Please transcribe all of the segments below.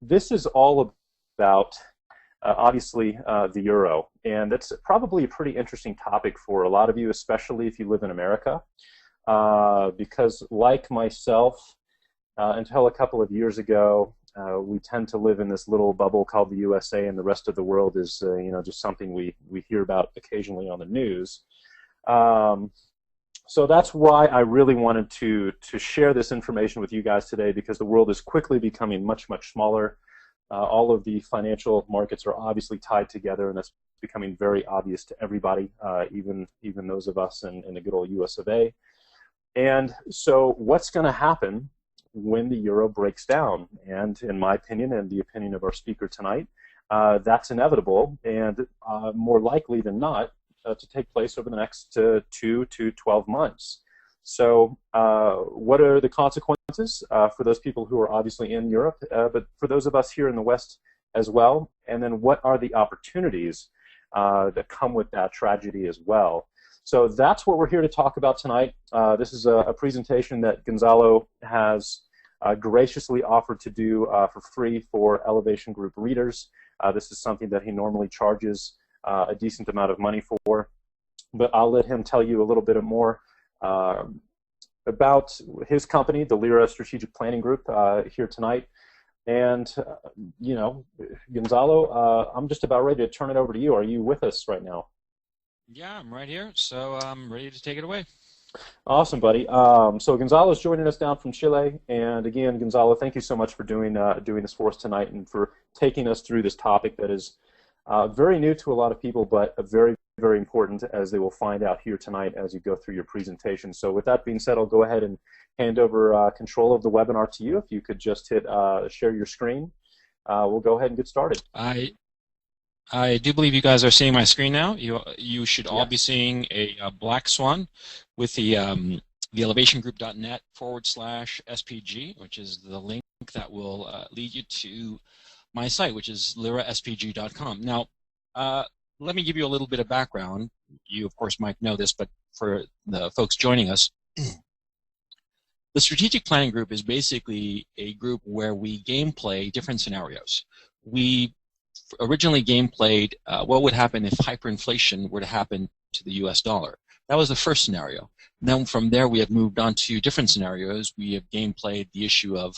This is all about, obviously, the euro. And that's probably a pretty interesting topic for a lot of you, especially if you live in America. Because like myself, until a couple of years ago, we tend to live in this little bubble called the USA, and the rest of the world is, just something we hear about occasionally on the news. Um, so that's why I really wanted to share this information with you guys today, because the world is quickly becoming much, much smaller. All of the financial markets are obviously tied together, and that's becoming very obvious to everybody, even those of us in the good old US of A. And so what's going to happen when the euro breaks down? And in my opinion, and the opinion of our speaker tonight, that's inevitable, and more likely than not to take place over the next 2 to 12 months. So what are the consequences for those people who are obviously in Europe, but for those of us here in the West as well? And then what are the opportunities that come with that tragedy as well? So that's what we're here to talk about tonight. This is a presentation that Gonzalo has graciously offered to do for free for Elevation Group readers. This is something that he normally charges a decent amount of money for, but I'll let him tell you a little bit more about his company, the Lira Strategic Planning Group, here tonight. And, Gonzalo, I'm just about ready to turn it over to you. Are you with us right now? Yeah, I'm right here, so I'm ready to take it away. Awesome, buddy. So Gonzalo is joining us down from Chile, and again, Gonzalo, thank you so much for doing this for us tonight and for taking us through this topic that is very new to a lot of people, but very, very important, as they will find out here tonight as you go through your presentation. So with that being said, I'll go ahead and hand over control of the webinar to you. If you could just hit share your screen, we'll go ahead and get started. I do believe you guys are seeing my screen now. You should all be seeing a black swan with the elevationgroup.net/SPG, which is the link that will lead you to my site, which is liraspg.com. Now, let me give you a little bit of background. You, of course, might know this, but for the folks joining us, the Strategic Planning Group is basically a group where we gameplay different scenarios. We originally gameplayed what would happen if hyperinflation were to happen to the US dollar. That was the first scenario. Then from there we have moved on to different scenarios. We have gameplayed the issue of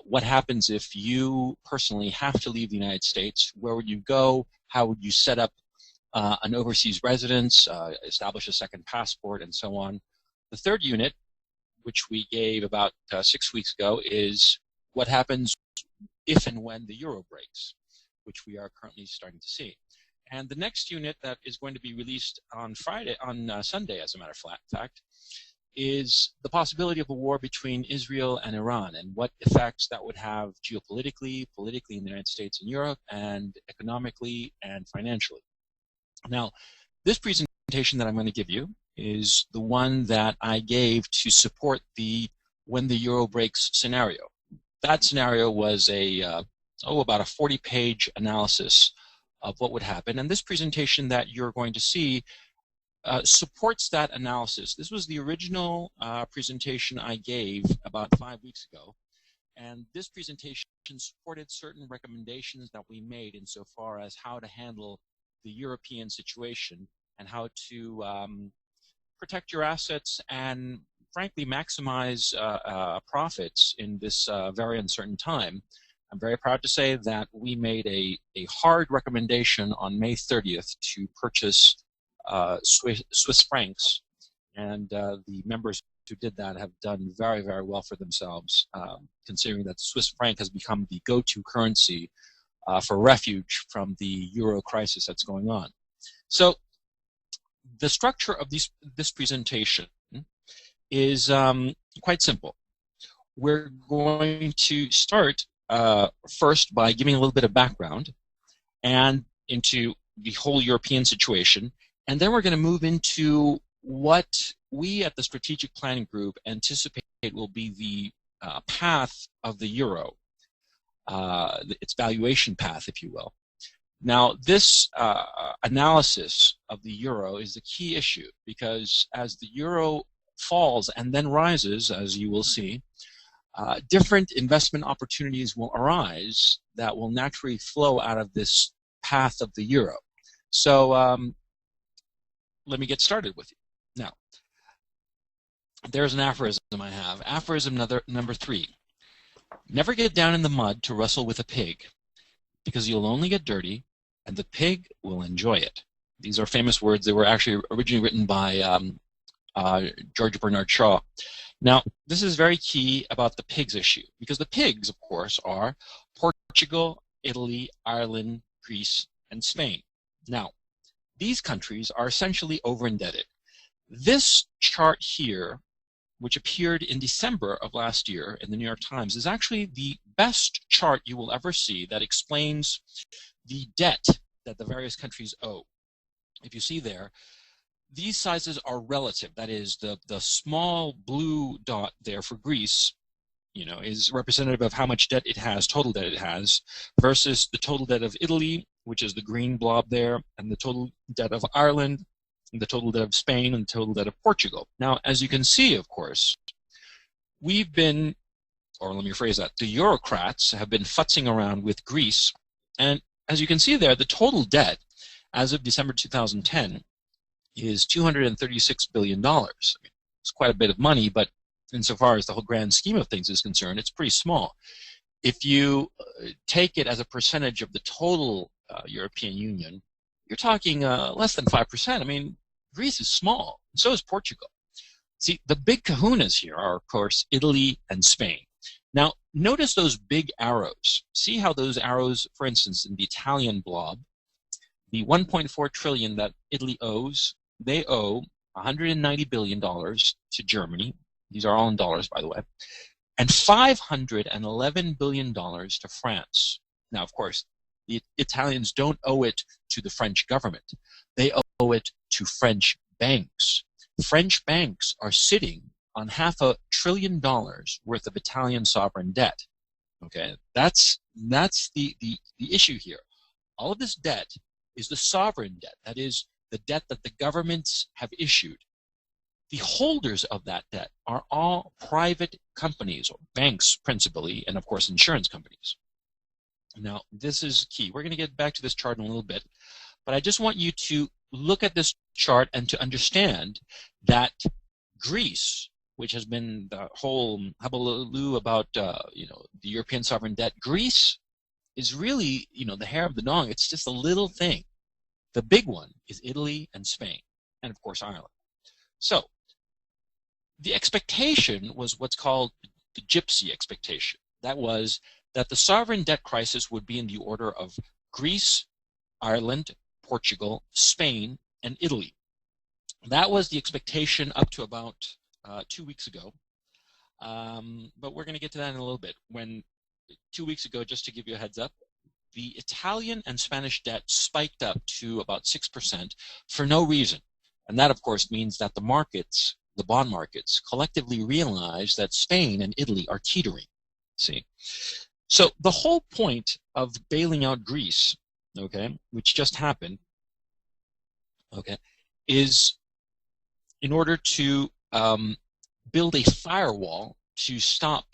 what happens if you personally have to leave the United States. Where would you go? How would you set up an overseas residence, establish a second passport, and so on. The third unit, which we gave about 6 weeks ago, is what happens if and when the euro breaks, which we are currently starting to see. And the next unit that is going to be released on Sunday, as a matter of fact, is the possibility of a war between Israel and Iran, and what effects that would have geopolitically, politically in the United States and Europe, and economically and financially. Now, this presentation that I'm going to give you is the one that I gave to support the when the euro breaks scenario. That scenario was about a 40-page analysis of what would happen. And this presentation that you're going to see supports that analysis. This was the original presentation I gave about 5 weeks ago. And this presentation supported certain recommendations that we made insofar as how to handle the European situation and how to protect your assets and, frankly, maximize profits in this very uncertain time. I'm very proud to say that we made a hard recommendation on May 30th to purchase Swiss francs, and the members who did that have done very, very well for themselves, considering that the Swiss franc has become the go-to currency for refuge from the euro crisis that's going on. So the structure of this presentation is quite simple. We're going to start first by giving a little bit of background and into the whole European situation, and then we're going to move into what we at the Strategic Planning Group anticipate will be the path of the euro, its valuation path, if you will. Now, this analysis of the euro is the key issue, because as the euro falls and then rises, as you will see, different investment opportunities will arise that will naturally flow out of this path of the euro. So let me get started with you. Now, there's an aphorism I have. Aphorism number 3. Never get down in the mud to wrestle with a pig, because you'll only get dirty, and the pig will enjoy it. These are famous words. They were actually originally written by George Bernard Shaw. Now, this is very key about the pigs issue, because the pigs, of course, are Portugal, Italy, Ireland, Greece, and Spain. Now, these countries are essentially over-indebted. This chart here, which appeared in December of last year in the New York Times, is actually the best chart you will ever see that explains the debt that the various countries owe. If you see there, these sizes are relative. That is, the small blue dot there for Greece, is representative of how much debt it has, total debt it has, versus the total debt of Italy, which is the green blob there, and the total debt of Ireland, and the total debt of Spain, and the total debt of Portugal. Now, as you can see, of course, we've been, or let me rephrase that, the Eurocrats have been futzing around with Greece, and as you can see there, the total debt as of December 2010 is $236 billion. I mean, it's quite a bit of money, but insofar as the whole grand scheme of things is concerned, it's pretty small. If you take it as a percentage of the total European Union, you're talking less than 5%. I mean, Greece is small, and so is Portugal. See, the big kahunas here are, of course, Italy and Spain. Now, notice those big arrows. See how those arrows, for instance, in the Italian blob, the 1.4 trillion that Italy owes, they owe $190 billion to Germany. These are all in dollars, by the way. And $511 billion to France. Now, of course, the Italians don't owe it to the French government. They owe it to French banks. French banks are sitting on $500 billion worth of Italian sovereign debt. Okay, that's the issue here. All of this debt is the sovereign debt. That is the debt that the governments have issued. The holders of that debt are all private companies, or banks principally, and of course insurance companies. Now, this is key. We're going to get back to this chart in a little bit, but I just want you to look at this chart and to understand that Greece, which has been the whole hullabaloo about the European sovereign debt, Greece is really the hair of the dog. It's just a little thing. The big one is Italy and Spain, and of course Ireland. So the expectation was what's called the gypsy expectation. That was that the sovereign debt crisis would be in the order of Greece, Ireland, Portugal, Spain, and Italy. That was the expectation up to about 2 weeks ago. But we're going to get to that in a little bit. When 2 weeks ago, just to give you a heads up, the Italian and Spanish debt spiked up to about 6% for no reason. And that, of course, means that the markets, the bond markets, collectively realize that Spain and Italy are teetering. See? So the whole point of bailing out Greece, okay, which just happened, okay, is in order to build a firewall to stop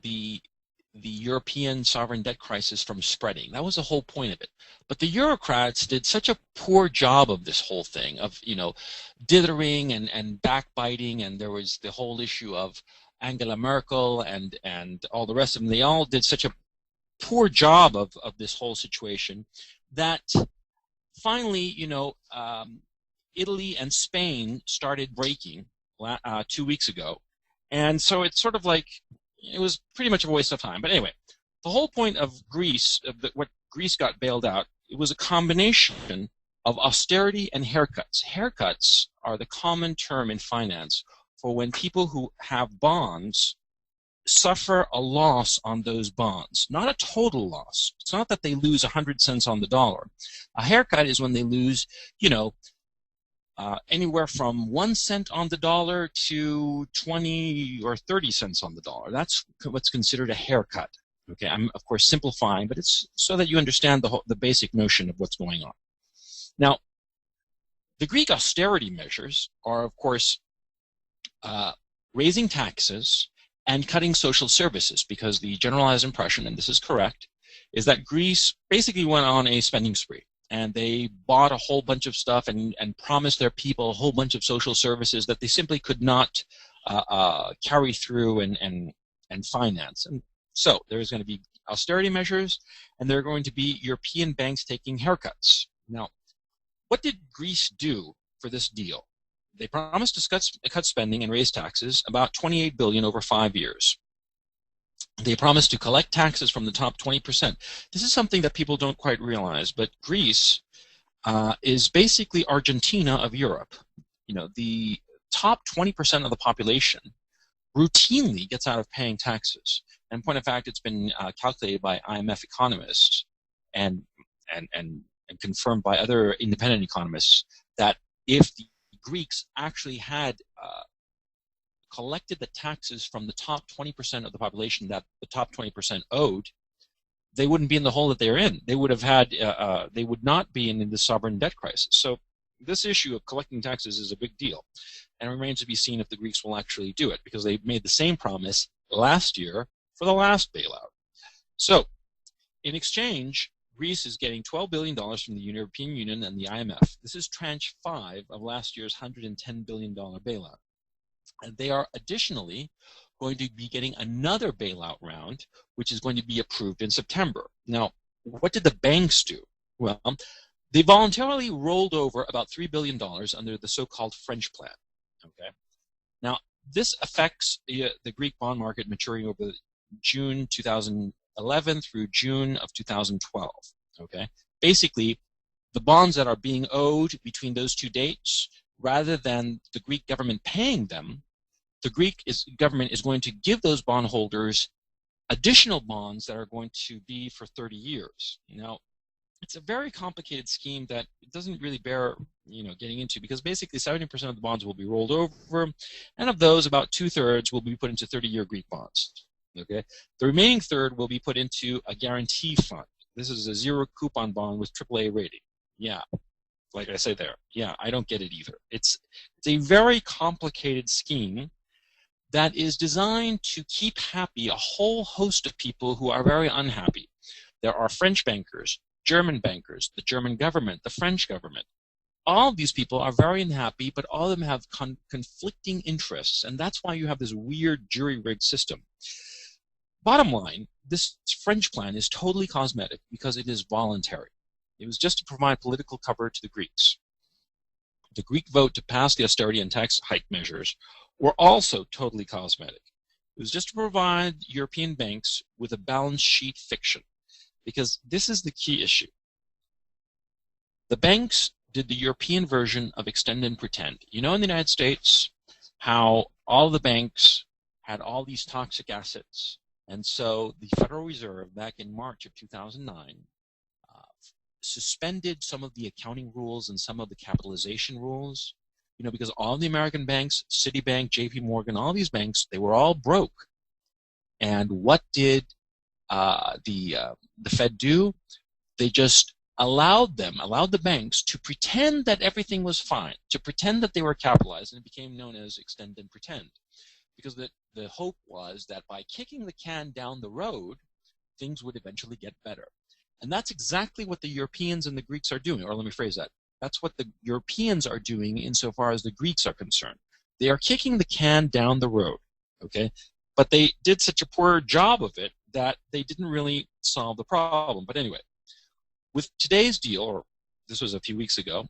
the European sovereign debt crisis from spreading. That was the whole point of it. But the Eurocrats did such a poor job of this whole thing, of dithering and backbiting, and there was the whole issue of Angela Merkel and all the rest of them. They all did such a poor job of this whole situation that finally, Italy and Spain started breaking 2 weeks ago. And so it's sort of like, it was pretty much a waste of time. But anyway, the whole point of Greece, what Greece got bailed out, it was a combination of austerity and haircuts. Haircuts are the common term in finance for when people who have bonds suffer a loss on those bonds. Not a total loss. It's not that they lose 100 cents on the dollar. A haircut is when they lose, anywhere from 1 cent on the dollar to 20 or 30 cents on the dollar. That's what's considered a haircut. Okay, I'm of course simplifying, but it's so that you understand the basic notion of what's going on. Now, the Greek austerity measures are, of course, raising taxes and cutting social services, because the generalized impression, and this is correct, is that Greece basically went on a spending spree. And they bought a whole bunch of stuff and promised their people a whole bunch of social services that they simply could not carry through and finance. And so there's going to be austerity measures, and there are going to be European banks taking haircuts. Now, what did Greece do for this deal? They promised to cut spending and raise taxes, about $28 billion over 5 years. They promised to collect taxes from the top 20%. This is something that people don't quite realize, but Greece is basically Argentina of Europe. You know, the top 20% of the population routinely gets out of paying taxes. And in point of fact, it's been calculated by IMF economists and confirmed by other independent economists that if the Greeks actually had collected the taxes from the top 20% of the population that the top 20% owed, they wouldn't be in the hole that they're in. They would have had, they would not be in the sovereign debt crisis. So this issue of collecting taxes is a big deal, and it remains to be seen if the Greeks will actually do it, because they made the same promise last year for the last bailout. So in exchange, Greece is getting $12 billion from the European Union and the IMF. This is tranche 5 of last year's $110 billion bailout. And they are additionally going to be getting another bailout round, which is going to be approved in September. Now, what did the banks do? Well, they voluntarily rolled over about $3 billion under the so-called French plan. Okay. Now, this affects the Greek bond market maturing over June 2011 through June of 2012. Okay. Basically, the bonds that are being owed between those two dates, rather than the Greek government paying them, the Greek government is going to give those bondholders additional bonds that are going to be for 30 years. Now, it's a very complicated scheme that it doesn't really bear, getting into, because basically 70% of the bonds will be rolled over, and of those, about 2/3 will be put into 30-year Greek bonds. Okay, the remaining third will be put into a guarantee fund. This is a zero coupon bond with AAA rating. Yeah, like I say there. Yeah, I don't get it either. It's a very complicated scheme that is designed to keep happy a whole host of people who are very unhappy. There are French bankers, German bankers, the German government, the French government. All of these people are very unhappy, but all of them have conflicting interests, and that's why you have this weird jury-rigged system. Bottom line, this French plan is totally cosmetic because it is voluntary. It was just to provide political cover to the Greeks. The Greek vote to pass the austerity and tax hike measures were also totally cosmetic. It was just to provide European banks with a balance sheet fiction, because this is the key issue. The banks did the European version of extend and pretend. In the United States, how all the banks had all these toxic assets, and so the Federal Reserve, back in March of 2009, suspended some of the accounting rules and some of the capitalization rules, because all the American banks, Citibank, JP Morgan, all these banks, they were all broke. And what did the Fed do? They just allowed the banks to pretend that everything was fine, to pretend that they were capitalized, and it became known as extend and pretend. Because the hope was that by kicking the can down the road, things would eventually get better. And that's exactly what the Europeans and the Greeks are doing. Or let me phrase that. That's what the Europeans are doing insofar as the Greeks are concerned. They are kicking the can down the road, okay? But they did such a poor job of it that they didn't really solve the problem. But anyway, with today's deal, or this was a few weeks ago,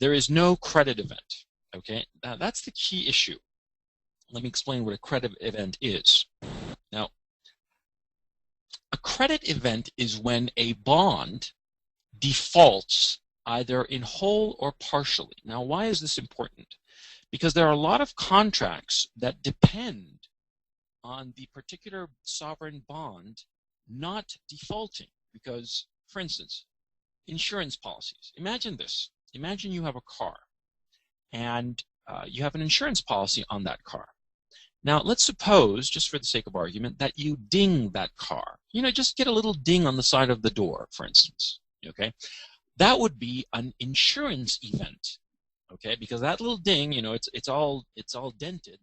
there is no credit event, okay? Now, that's the key issue. Let me explain what a credit event is. Now, a credit event is when a bond defaults either in whole or partially. Now, why is this important? Because there are a lot of contracts that depend on the particular sovereign bond not defaulting. Because, for instance, insurance policies. Imagine this. Imagine you have a car, and you have an insurance policy on that car. Now, let's suppose, just for the sake of argument, that you ding that car. Just get a little ding on the side of the door, for instance. Okay, that would be an insurance event. Okay, because that little ding, it's all dented.